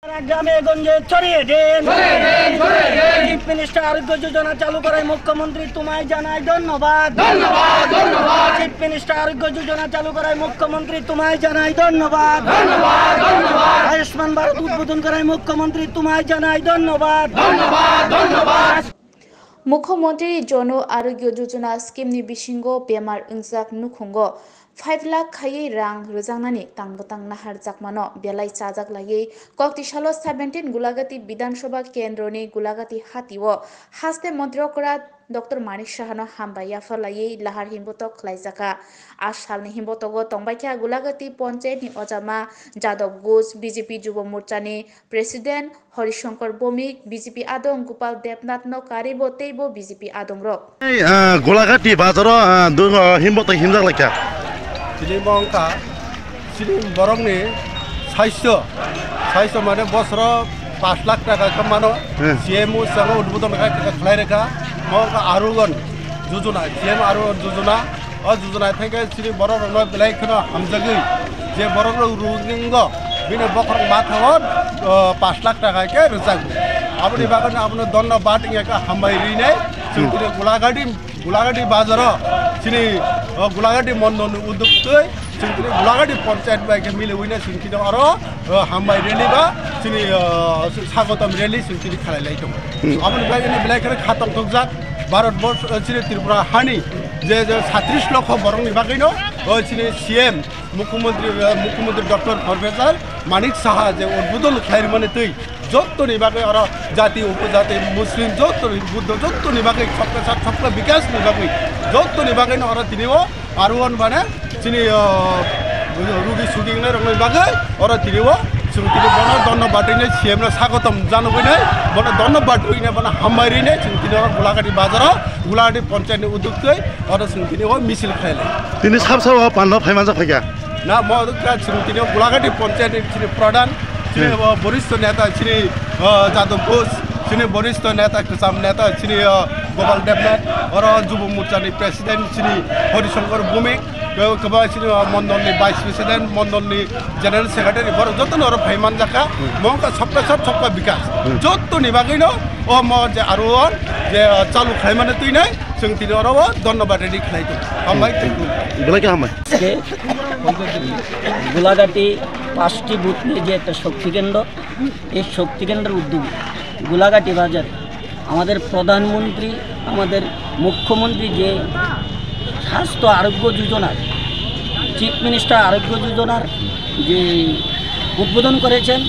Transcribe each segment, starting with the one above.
গ্রামে গঞ্জে ছড়িয়ে দেন। চিফ মিনিস্টার আরোগ্য যোজনা চালু করায় মুখ্যমন্ত্রী তোমায় জানাই ধন্যবাদ। চিফ মিনিস্টার আরোগ্য যোজনা চালু করায় মুখ্যমন্ত্রী তোমায় জানাই ধন্যবাদ। আয়ুষ্মান ভারত উদ্বোধন করায় মুখ্যমন্ত্রী তোমায় জানাই ধন্যবাদ। मुख्यमंत्री जन आरोग्य योजना स्कीम नि बिसिंगो बेमार अंजाक नुखुंगो 5 लाख खायै रां रोजांनानै तांबतां नाहार जाकमानो बेलाय चाजाक लायै कक्तिसालो 17 गुलागाती विधानसभा केन्द्रनि गुलागाती हातिओ हास्ते मन्त्रिकरा डॉक्टर मानिक साहानो हामबाया फलायै लाहार हिम्बतक खलायजाका आसालनि हिम्बतगो तंबायखा गुलागाती पंचायत नि अजामा जादव घोष बीजेपी युव मोर्चानि प्रेसिडेंट हरिशंकर भौमिक बीजेपी आदम गोपाल देवनाथ नो कारिबो तेबो बीजेपी आदम रो गुलागाती बाजारो हिम्बत हिमजाक लायखा Sini bangka, sini borong ni saiso mana bosro 5 lakh taka kemana? CMU sangat udbutan mereka kelai mereka mau ke arugan jujuna, CM arugan jujuna, jujuna itu sini borong orang belai kena hamzagi, je borong orang rugingo, bina bokor mathawan 5 lakh taka ke rezak. Apni bagan apni donna bating ya ke hambai rine, sini gulagadi bazaro. Sini gulagadi mondon uduk tu, sini gulagadi panchayat baik mile wina sini aro hambai rally ba, sini sagotam rally sini khalai lagi tu. Amun baik ini belai kerana khatam tukjak, Bharat Borsh sini Tripura hani, je 37 lakh borong ni bagai no, sini CM Mukhyamantri Dr. Professor Manik Saha je udbodhon khair mane tu. যত নিবাকে আর জাতি উপজাতি মুসলিম যত বুদ্ধ যত নিবাকে সবকা বিকাশ নিবাকে যত নিবাকে আর তিনিও আরোহণ মানে তিনি রুগী শুটিং রঙ নিবাকে আর তিনিও তিনি বন ধন্যবাদ সিএমরা স্বাগতম জানাবই নাই বন ধন্যবাদ হইনে বন হামারি নাই তিনি গোলাঘাটি বাজার গোলাঘাটি পঞ্চায়েত উদ্যোগে আর তিনিও মিছিল খাইলে তিনি সাবসাব পান্ডব ফাইমাজা ফাইকা না মদকা তিনি গোলাঘাটি পঞ্চায়েত তিনি প্রধান sini বরিষ্ঠ নেতা sini যাদব ঘোষ sini বরিষ্ঠ নেতা কিসাম নেতা sini গোপাল দেবনাথ আর যুব মোর্চানি প্রেসিডেন্ট sini হরিশঙ্কর ভৌমিক কেবা sini মন্ডলনি ভাইস প্রেসিডেন্ট মন্ডলনি জেনারেল সেক্রেটারি বড় যত নর ফাইমান জাকা মকা সবকা বিকাশ যত নিবাগৈ ন ও ম যে আরো যে চালু খাইমানে তুই নাই जों তিনি আরো ধন্যবাদ রেডি খাইতো হামাই বলাকে হামাই গোলাঘাটি 5টি বুথ নিয়ে যে একটা শক্তি কেন্দ্র এই শক্তি কেন্দ্রের উদ্যোগে গোলাঘাটি বাজারে আমাদের প্রধানমন্ত্রী আমাদের মুখ্যমন্ত্রী যে স্বাস্থ্য আরোগ্য যোজনার চিফ মিনিস্টার আরোগ্য যোজনার যে উদ্বোধন করেছেন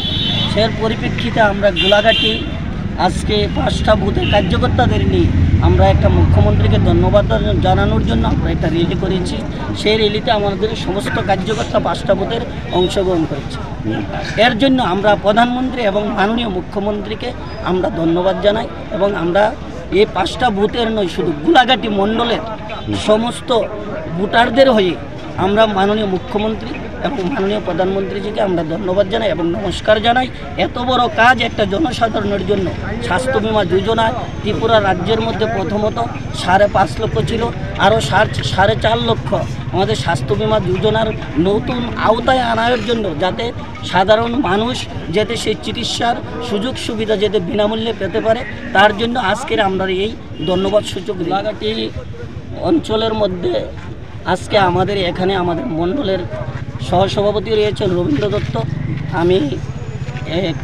সেই পরিপ্রেক্ষিতে আমরা গোলাঘাটি আজকে 5টা বুথের কার্যকর্তাদের নিয়ে আমরা একটা মুখ্যমন্ত্রীকে ধন্যবাদ জানানোর জন্য আমরা একটা র্যালি করেছি সেই র্যালিতে আমাদের সমস্ত কার্যকর্তা 5টা বুথের অংশগ্রহণ করেছে এর জন্য আমরা প্রধানমন্ত্রী এবং মাননীয় মুখ্যমন্ত্রীকে আমরা ধন্যবাদ জানাই এবং আমরা এই 5টা বুথের নয় শুধু গোলাঘাটি মণ্ডলের সমস্ত ভোটারদের হয়ে আমরা মাননীয় মুখ্যমন্ত্রী এবং মাননীয় প্রধানমন্ত্রীজিকে আমরা ধন্যবাদ জানাই এবং নমস্কার জানাই এত বড় কাজ একটা জনসাধারণের জন্য স্বাস্থ্য বীমা যোজনা ত্রিপুরা রাজ্যের মধ্যে প্রথমত 5.5 লক্ষ ছিল আরও 4.5 লক্ষ আমাদের স্বাস্থ্য বীমা যোজনার নতুন আওতায় আনার জন্য যাতে সাধারণ মানুষ যাতে সেই চিকিৎসার সুযোগ সুবিধা যাতে বিনামূল্যে পেতে পারে তার জন্য আজকের আমরা এই ধন্যবাদ সূচক গোলাঘাটি অঞ্চলের মধ্যে আজকে আমাদের এখানে আমাদের মণ্ডলের সহসভাপতি রয়েছেন রবীন্দ্র দত্ত আমি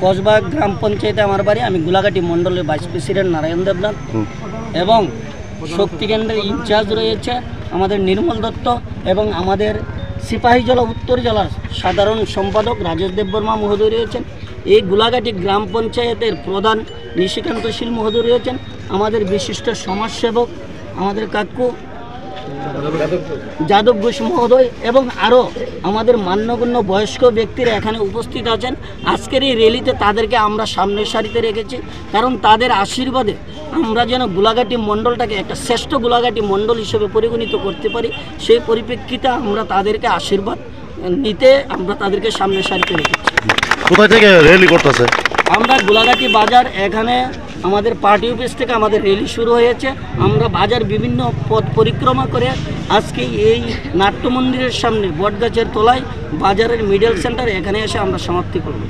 কসবা গ্রাম পঞ্চায়েতে আমার বাড়ি আমি গোলাঘাটি মণ্ডলের ভাইস প্রেসিডেন্ট নারায়ণ দেবনাথ এবং শক্তি কেন্দ্রের ইনচার্জ রয়েছে আমাদের নির্মল দত্ত এবং আমাদের সিপাহীজলা উত্তর জেলার সাধারণ সম্পাদক রাজেশ দেববর্মা মহোদয় রয়েছেন এই গোলাঘাটি গ্রাম পঞ্চায়েতের প্রধান নিশিকান্ত শীল মহোদয় রয়েছেন আমাদের বিশিষ্ট সমাজসেবক আমাদের কাকু যাদব ঘোষ মহোদয় এবং আরও আমাদের মান্যগণ্য বয়স্ক ব্যক্তিরা এখানে উপস্থিত আছেন আজকের এই র্যালিতে তাদেরকে আমরা সামনের সারিতে রেখেছি কারণ তাদের আশীর্বাদে আমরা যেন গোলাঘাটি মণ্ডলটাকে একটা শ্রেষ্ঠ গোলাঘাটি মণ্ডল হিসেবে পরিগণিত করতে পারি সেই পরিপ্রেক্ষিতে আমরা তাদেরকে আশীর্বাদ নিতে আমরা তাদেরকে সামনের সারিতে রেখেছি কোথা থেকে র্যালি করতেছে আমরা গোলাঘাটি বাজার এখানে আমাদের পার্টি অফিস থেকে আমাদের র্যালি শুরু হয়েছে আমরা বাজার বিভিন্ন পথ পরিক্রমা করে আজকে এই নাট্য মন্দিরের সামনে বটগাছের তলায় বাজারের মিডল সেন্টার এখানে এসে আমরা সমাপ্তি করব